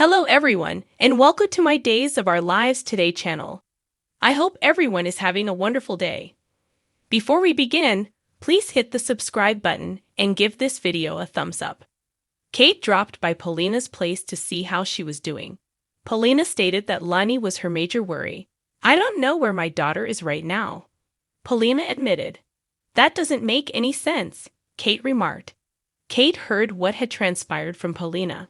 Hello everyone, and welcome to my Days of Our Lives Today channel. I hope everyone is having a wonderful day. Before we begin, please hit the subscribe button and give this video a thumbs up. Kate dropped by Paulina's place to see how she was doing. Paulina stated that Lani was her major worry. "I don't know where my daughter is right now," Paulina admitted. "That doesn't make any sense," Kate remarked. Kate heard what had transpired from Paulina.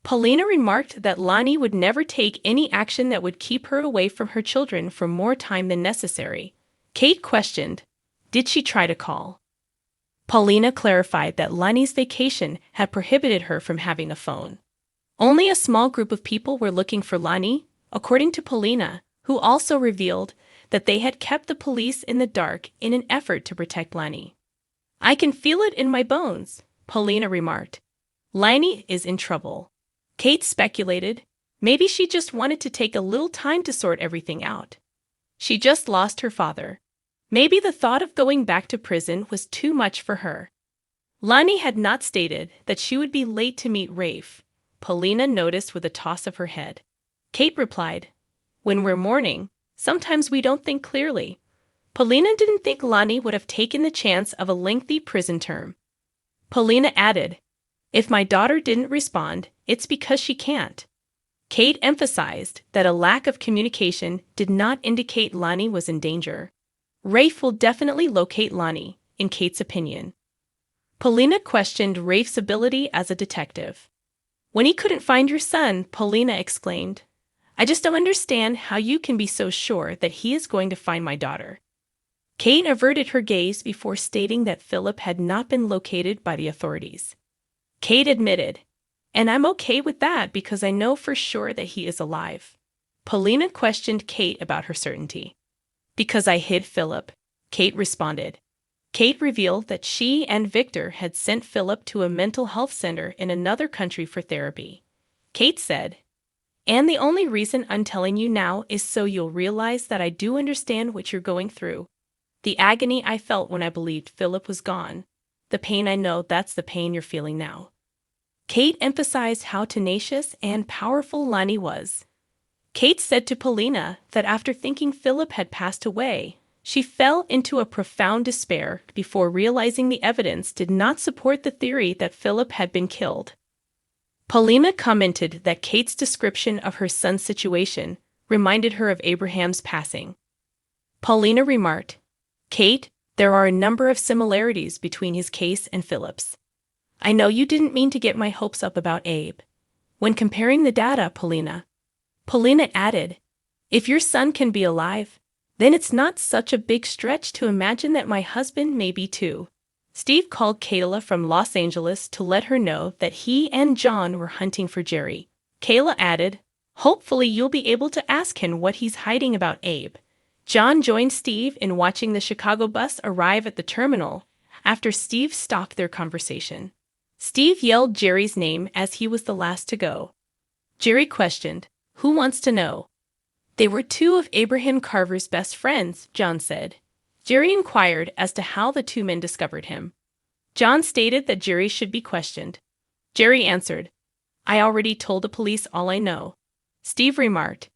Paulina remarked that Lani would never take any action that would keep her away from her children for more time than necessary. Kate questioned, "Did she try to call?" Paulina clarified that Lani's vacation had prohibited her from having a phone. Only a small group of people were looking for Lani, according to Paulina, who also revealed that they had kept the police in the dark in an effort to protect Lani. "I can feel it in my bones," Paulina remarked. "Lani is in trouble." Kate speculated, maybe she just wanted to take a little time to sort everything out. She just lost her father. Maybe the thought of going back to prison was too much for her. Lani had not stated that she would be late to meet Rafe, Paulina noticed with a toss of her head. Kate replied, "When we're mourning, sometimes we don't think clearly." Paulina didn't think Lani would have taken the chance of a lengthy prison term. Paulina added, "If my daughter didn't respond, it's because she can't." Kate emphasized that a lack of communication did not indicate Lani was in danger. Rafe will definitely locate Lani, in Kate's opinion. Paulina questioned Rafe's ability as a detective. "When he couldn't find your son," Paulina exclaimed, "I just don't understand how you can be so sure that he is going to find my daughter." Kate averted her gaze before stating that Philip had not been located by the authorities. Kate admitted, "And I'm okay with that because I know for sure that he is alive." Paulina questioned Kate about her certainty. "Because I hid Philip," Kate responded. Kate revealed that she and Victor had sent Philip to a mental health center in another country for therapy. Kate said, "And the only reason I'm telling you now is so you'll realize that I do understand what you're going through. The agony I felt when I believed Philip was gone. The pain I know, that's the pain you're feeling now." Kate emphasized how tenacious and powerful Lani was. Kate said to Paulina that after thinking Philip had passed away, she fell into a profound despair before realizing the evidence did not support the theory that Philip had been killed. Paulina commented that Kate's description of her son's situation reminded her of Abraham's passing. Paulina remarked, "Kate, there are a number of similarities between his case and Philip's. I know you didn't mean to get my hopes up about Abe. When comparing the data, Paulina added, if your son can be alive, then it's not such a big stretch to imagine that my husband may be too." Steve called Kayla from Los Angeles to let her know that he and John were hunting for Jerry. Kayla added, "Hopefully you'll be able to ask him what he's hiding about Abe." John joined Steve in watching the Chicago bus arrive at the terminal after Steve stopped their conversation. Steve yelled Jerry's name as he was the last to go. Jerry questioned, "Who wants to know?" "They were two of Abraham Carver's best friends," John said. Jerry inquired as to how the two men discovered him. John stated that Jerry should be questioned. Jerry answered, "I already told the police all I know." Steve remarked,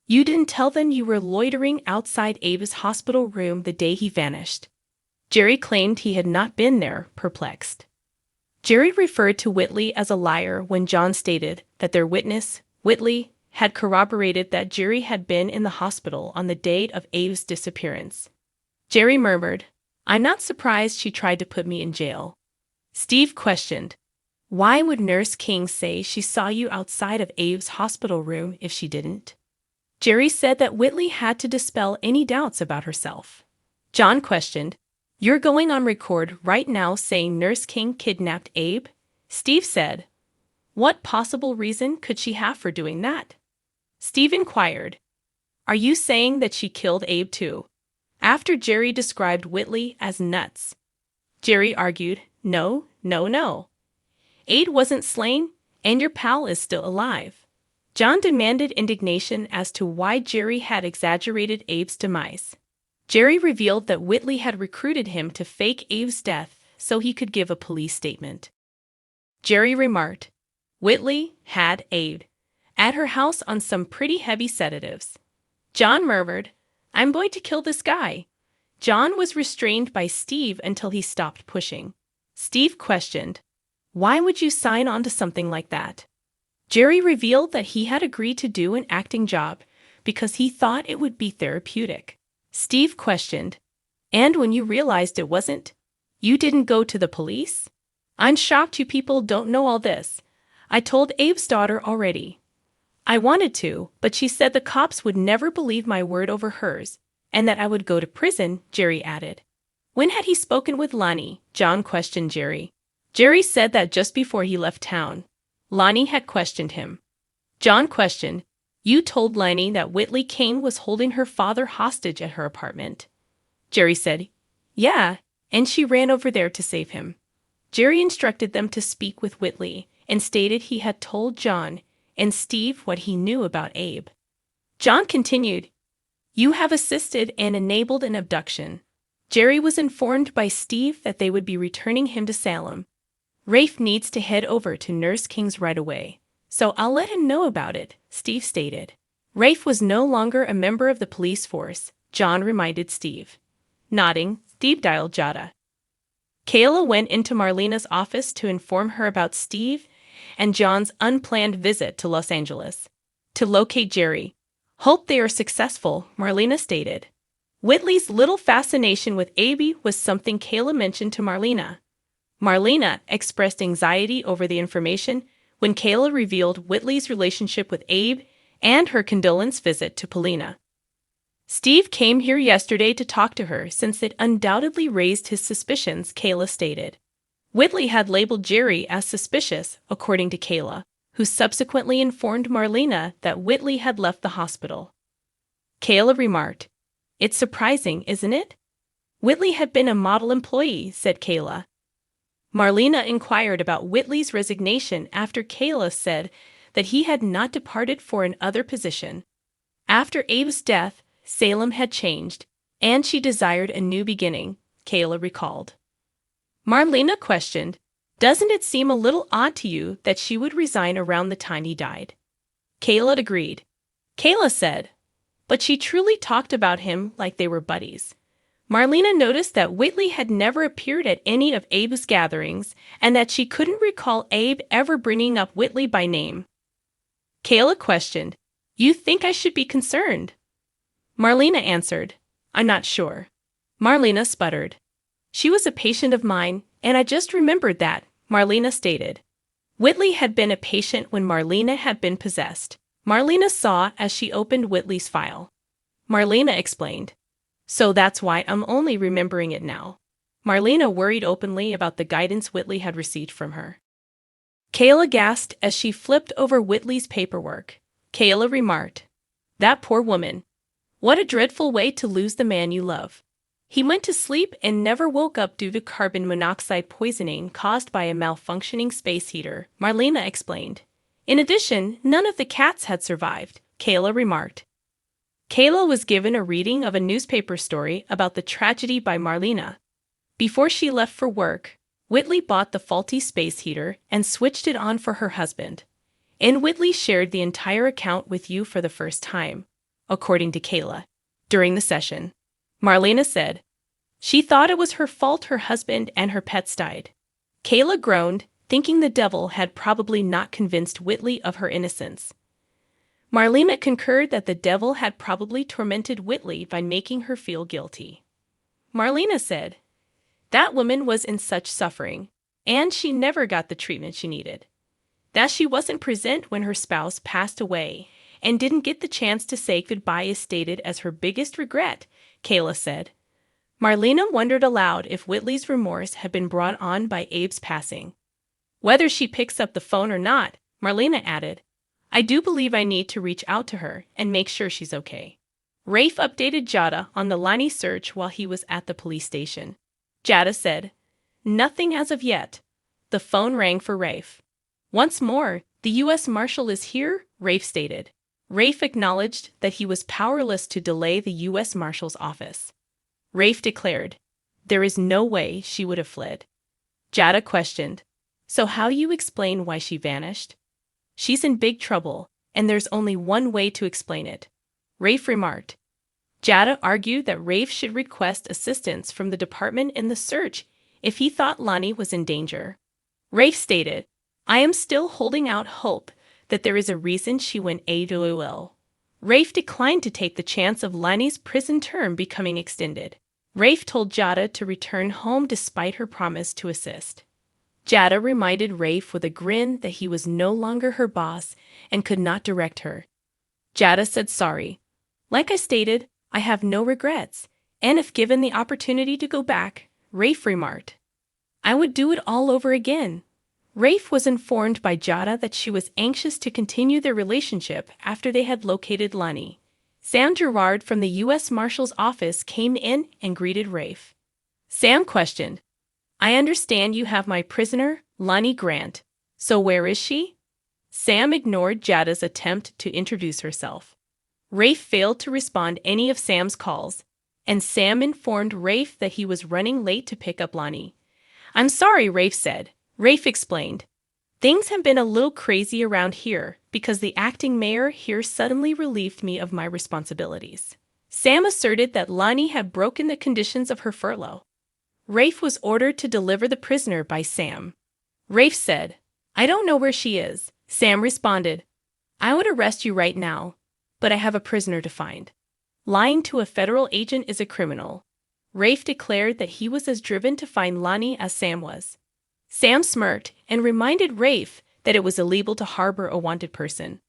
"You didn't tell them you were loitering outside Abe's hospital room the day he vanished." Jerry claimed he had not been there, perplexed. Jerry referred to Whitley as a liar when John stated that their witness, Whitley, had corroborated that Jerry had been in the hospital on the date of Abe's disappearance. Jerry murmured, "I'm not surprised she tried to put me in jail." Steve questioned, "Why would Nurse King say she saw you outside of Abe's hospital room if she didn't?" Jerry said that Whitley had to dispel any doubts about herself. John questioned, "You're going on record right now saying Nurse King kidnapped Abe?" Steve said, "What possible reason could she have for doing that?" Steve inquired, "Are you saying that she killed Abe too?" After Jerry described Whitley as nuts, Jerry argued, No. Abe wasn't slain, and your pal is still alive." John demanded indignation as to why Jerry had exaggerated Abe's demise. Jerry revealed that Whitley had recruited him to fake Abe's death so he could give a police statement. Jerry remarked, Whitley had Abe at her house on some pretty heavy sedatives. John murmured, "I'm going to kill this guy." John was restrained by Steve until he stopped pushing. Steve questioned, "Why would you sign on to something like that?" Jerry revealed that he had agreed to do an acting job because he thought it would be therapeutic. Steve questioned, "And when you realized it wasn't, you didn't go to the police?" "I'm shocked you people don't know all this. I told Abe's daughter already. I wanted to, but she said the cops would never believe my word over hers, and that I would go to prison," Jerry added. When had he spoken with Lani? John questioned Jerry. Jerry said that just before he left town. Lani had questioned him. John questioned, "You told Lani that Whitley Kane was holding her father hostage at her apartment?" Jerry said, "Yeah, and she ran over there to save him." Jerry instructed them to speak with Whitley and stated he had told John and Steve what he knew about Abe. John continued, "You have assisted and enabled an abduction." Jerry was informed by Steve that they would be returning him to Salem. "Rafe needs to head over to Nurse King's right away, so I'll let him know about it," Steve stated. Rafe was no longer a member of the police force, John reminded Steve. Nodding, Steve dialed Jada. Kayla went into Marlena's office to inform her about Steve and John's unplanned visit to Los Angeles to locate Jerry. "Hope they are successful," Marlena stated. Whitley's little fascination with Abe was something Kayla mentioned to Marlena. Marlena expressed anxiety over the information when Kayla revealed Whitley's relationship with Abe and her condolence visit to Polina. "Steve came here yesterday to talk to her since it undoubtedly raised his suspicions," Kayla stated. Whitley had labeled Jerry as suspicious, according to Kayla, who subsequently informed Marlena that Whitley had left the hospital. Kayla remarked, "It's surprising, isn't it?" "Whitley had been a model employee," said Kayla. Marlena inquired about Whitley's resignation after Kayla said that he had not departed for another position. After Abe's death, Salem had changed, and she desired a new beginning, Kayla recalled. Marlena questioned, "Doesn't it seem a little odd to you that she would resign around the time he died?" Kayla agreed. Kayla said, "But she truly talked about him like they were buddies." Marlena noticed that Whitley had never appeared at any of Abe's gatherings and that she couldn't recall Abe ever bringing up Whitley by name. Kayla questioned, "You think I should be concerned?" Marlena answered, "I'm not sure." Marlena sputtered. "She was a patient of mine, and I just remembered that," Marlena stated. Whitley had been a patient when Marlena had been possessed. Marlena saw as she opened Whitley's file. Marlena explained, "So that's why I'm only remembering it now." Marlena worried openly about the guidance Whitley had received from her. Kayla gasped as she flipped over Whitley's paperwork. Kayla remarked, "That poor woman. What a dreadful way to lose the man you love. He went to sleep and never woke up due to carbon monoxide poisoning caused by a malfunctioning space heater," Marlena explained. "In addition, none of the cats had survived," Kayla remarked. Kayla was given a reading of a newspaper story about the tragedy by Marlena. Before she left for work, Whitley bought the faulty space heater and switched it on for her husband. And Whitley shared the entire account with you for the first time, according to Kayla. During the session, Marlena said, "She thought it was her fault her husband and her pets died." Kayla groaned, thinking the devil had probably not convinced Whitley of her innocence. Marlena concurred that the devil had probably tormented Whitley by making her feel guilty. Marlena said, "That woman was in such suffering, and she never got the treatment she needed. That she wasn't present when her spouse passed away and didn't get the chance to say goodbye is stated as her biggest regret," Kayla said. Marlena wondered aloud if Whitley's remorse had been brought on by Abe's passing. "Whether she picks up the phone or not," Marlena added, "I do believe I need to reach out to her and make sure she's okay." Rafe updated Jada on the Lani search while he was at the police station. Jada said, "Nothing as of yet." The phone rang for Rafe. "Once more, the U.S. Marshal is here," Rafe stated. Rafe acknowledged that he was powerless to delay the U.S. Marshal's office. Rafe declared, "There is no way she would have fled." Jada questioned, "So how you explain why she vanished?" She's in big trouble, and there's only one way to explain it, Rafe remarked. Jada argued that Rafe should request assistance from the department in the search if he thought Lani was in danger. Rafe stated, I am still holding out hope that there is a reason she went AWOL. Rafe declined to take the chance of Lani's prison term becoming extended. Rafe told Jada to return home despite her promise to assist. Jada reminded Rafe with a grin that he was no longer her boss and could not direct her. Jada said sorry. Like I stated, I have no regrets, and if given the opportunity to go back, Rafe remarked, I would do it all over again. Rafe was informed by Jada that she was anxious to continue their relationship after they had located Lani. Sam Gerard from the U.S. Marshal's office came in and greeted Rafe. Sam questioned, I understand you have my prisoner, Lani Grant, so where is she? Sam ignored Jada's attempt to introduce herself. Rafe failed to respond any of Sam's calls, and Sam informed Rafe that he was running late to pick up Lani. I'm sorry, Rafe said. Rafe explained, things have been a little crazy around here because the acting mayor here suddenly relieved me of my responsibilities. Sam asserted that Lani had broken the conditions of her furlough. Rafe was ordered to deliver the prisoner by Sam. Rafe said, I don't know where she is. Sam responded, I would arrest you right now, but I have a prisoner to find. Lying to a federal agent is a criminal. Rafe declared that he was as driven to find Lani as Sam was. Sam smirked and reminded Rafe that it was illegal to harbor a wanted person.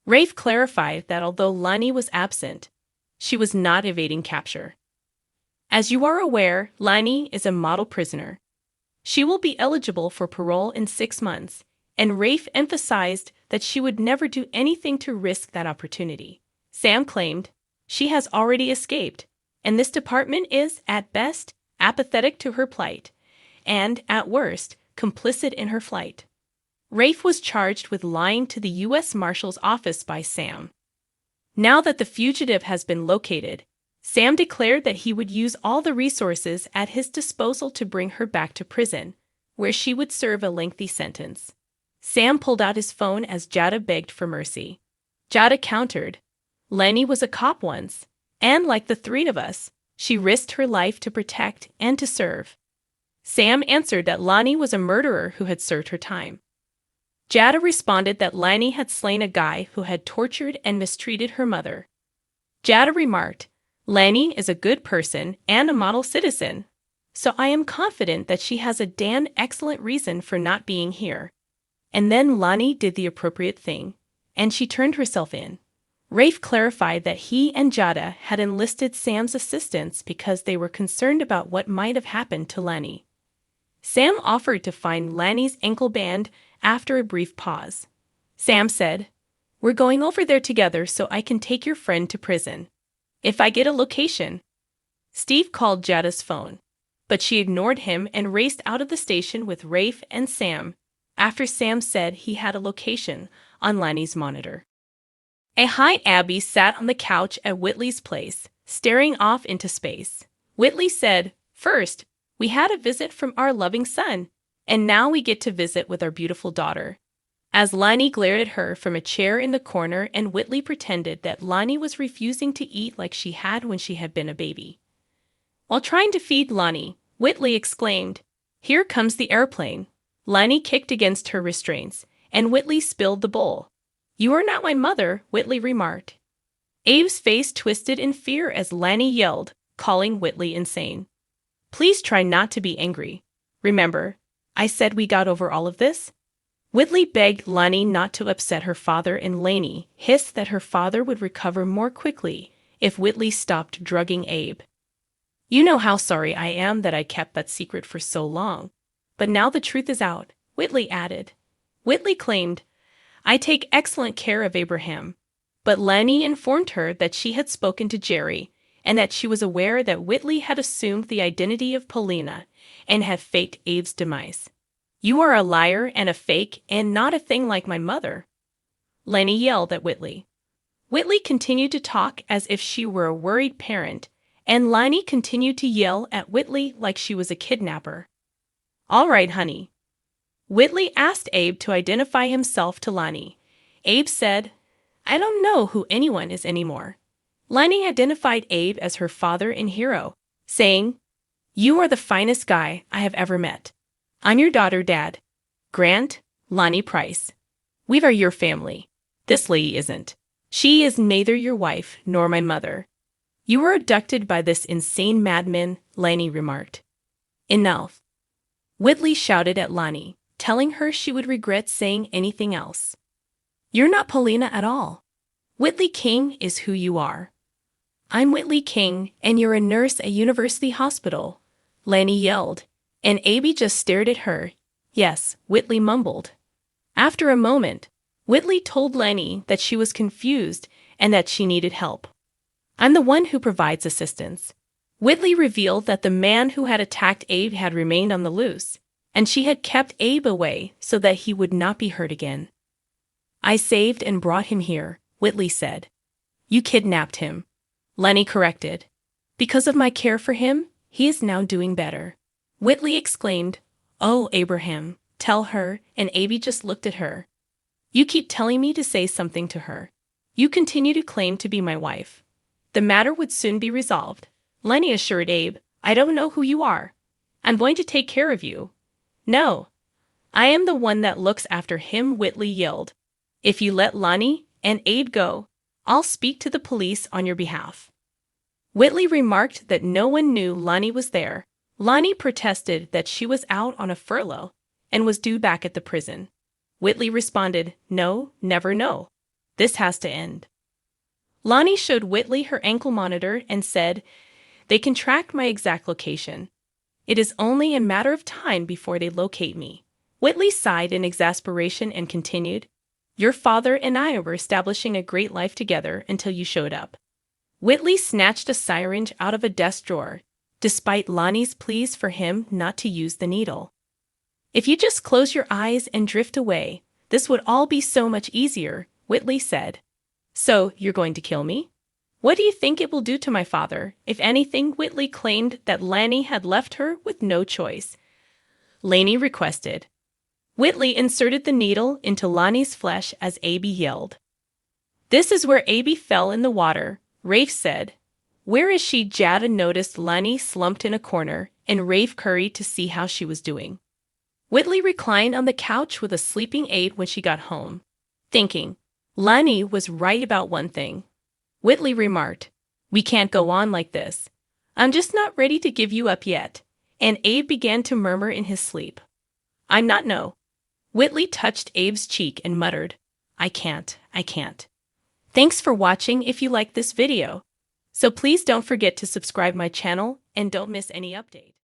Rafe clarified that although Lani was absent, she was not evading capture. As you are aware, Lani is a model prisoner. She will be eligible for parole in 6 months, and Rafe emphasized that she would never do anything to risk that opportunity. Sam claimed, she has already escaped, and this department is, at best, apathetic to her plight, and, at worst, complicit in her flight. Rafe was charged with lying to the U.S. Marshal's office by Sam. Now that the fugitive has been located, Sam declared that he would use all the resources at his disposal to bring her back to prison, where she would serve a lengthy sentence. Sam pulled out his phone as Jada begged for mercy. Jada countered, Lani was a cop once, and like the 3 of us, she risked her life to protect and to serve. Sam answered that Lani was a murderer who had served her time. Jada responded that Lani had slain a guy who had tortured and mistreated her mother. Jada remarked, Lani is a good person and a model citizen, so I am confident that she has a damn excellent reason for not being here. And then Lani did the appropriate thing, and she turned herself in. Rafe clarified that he and Jada had enlisted Sam's assistance because they were concerned about what might have happened to Lani. Sam offered to find Lani's ankle band after a brief pause. Sam said, We're going over there together so I can take your friend to prison. If I get a location. Steve called Jada's phone, but she ignored him and raced out of the station with Rafe and Sam after Sam said he had a location on Lani's monitor. A high Abby sat on the couch at Whitley's place, staring off into space. Whitley said, First, we had a visit from our loving son, and now we get to visit with our beautiful daughter. As Lani glared at her from a chair in the corner and Whitley pretended that Lani was refusing to eat like she had when she had been a baby. While trying to feed Lani, Whitley exclaimed, Here comes the airplane. Lani kicked against her restraints, and Whitley spilled the bowl. You are not my mother, Whitley remarked. Abe's face twisted in fear as Lani yelled, calling Whitley insane. Please try not to be angry. Remember, I said we got over all of this? Whitley begged Lani not to upset her father, and Lani hissed that her father would recover more quickly if Whitley stopped drugging Abe. You know how sorry I am that I kept that secret for so long. But now the truth is out, Whitley added. Whitley claimed, I take excellent care of Abraham. But Lani informed her that she had spoken to Jerry and that she was aware that Whitley had assumed the identity of Paulina and had faked Abe's demise. You are a liar and a fake and not a thing like my mother. Lani yelled at Whitley. Whitley continued to talk as if she were a worried parent, and Lani continued to yell at Whitley like she was a kidnapper. All right, honey. Whitley asked Abe to identify himself to Lani, Abe said, I don't know who anyone is anymore. Lani identified Abe as her father and hero, saying, You are the finest guy I have ever met. I'm your daughter, Dad. Grant, Lani Price. We are your family. This lady isn't. She is neither your wife nor my mother. You were abducted by this insane madman, Lani remarked. Enough. Whitley shouted at Lani, telling her she would regret saying anything else. You're not Paulina at all. Whitley King is who you are. I'm Whitley King, and you're a nurse at University Hospital, Lani yelled, and Abby just stared at her. Yes, Whitley mumbled. After a moment, Whitley told Lani that she was confused and that she needed help. I'm the one who provides assistance. Whitley revealed that the man who had attacked Abe had remained on the loose, and she had kept Abe away so that he would not be hurt again. I saved and brought him here, Whitley said. You kidnapped him, Lani corrected. Because of my care for him, he is now doing better. Whitley exclaimed, Oh, Abraham, tell her, and Abby just looked at her. You keep telling me to say something to her. You continue to claim to be my wife. The matter would soon be resolved. Lani assured Abe, I don't know who you are. I'm going to take care of you. No. I am the one that looks after him, Whitley yelled. If you let Lani and Abe go, I'll speak to the police on your behalf. Whitley remarked that no one knew Lani was there. Lani protested that she was out on a furlough and was due back at the prison. Whitley responded, No, never no. This has to end. Lani showed Whitley her ankle monitor and said, They can track my exact location. It is only a matter of time before they locate me. Whitley sighed in exasperation and continued, Your father and I were establishing a great life together until you showed up. Whitley snatched a syringe out of a desk drawer, despite Lani's pleas for him not to use the needle. If you just close your eyes and drift away, this would all be so much easier, Whitley said. So, you're going to kill me? What do you think it will do to my father? If anything, Whitley claimed that Lani had left her with no choice. Lani requested. Whitley inserted the needle into Lani's flesh as Abby yelled. This is where Abby fell in the water, Rafe said. Where is she? Jada noticed Lani slumped in a corner, and Rafe curried to see how she was doing. Whitley reclined on the couch with a sleeping Abe when she got home, thinking, Lani was right about one thing. Whitley remarked, We can't go on like this. I'm just not ready to give you up yet. And Abe began to murmur in his sleep. I'm not no. Whitley touched Abe's cheek and muttered, I can't. Thanks for watching. If you like this video, so please don't forget to subscribe my channel and don't miss any update.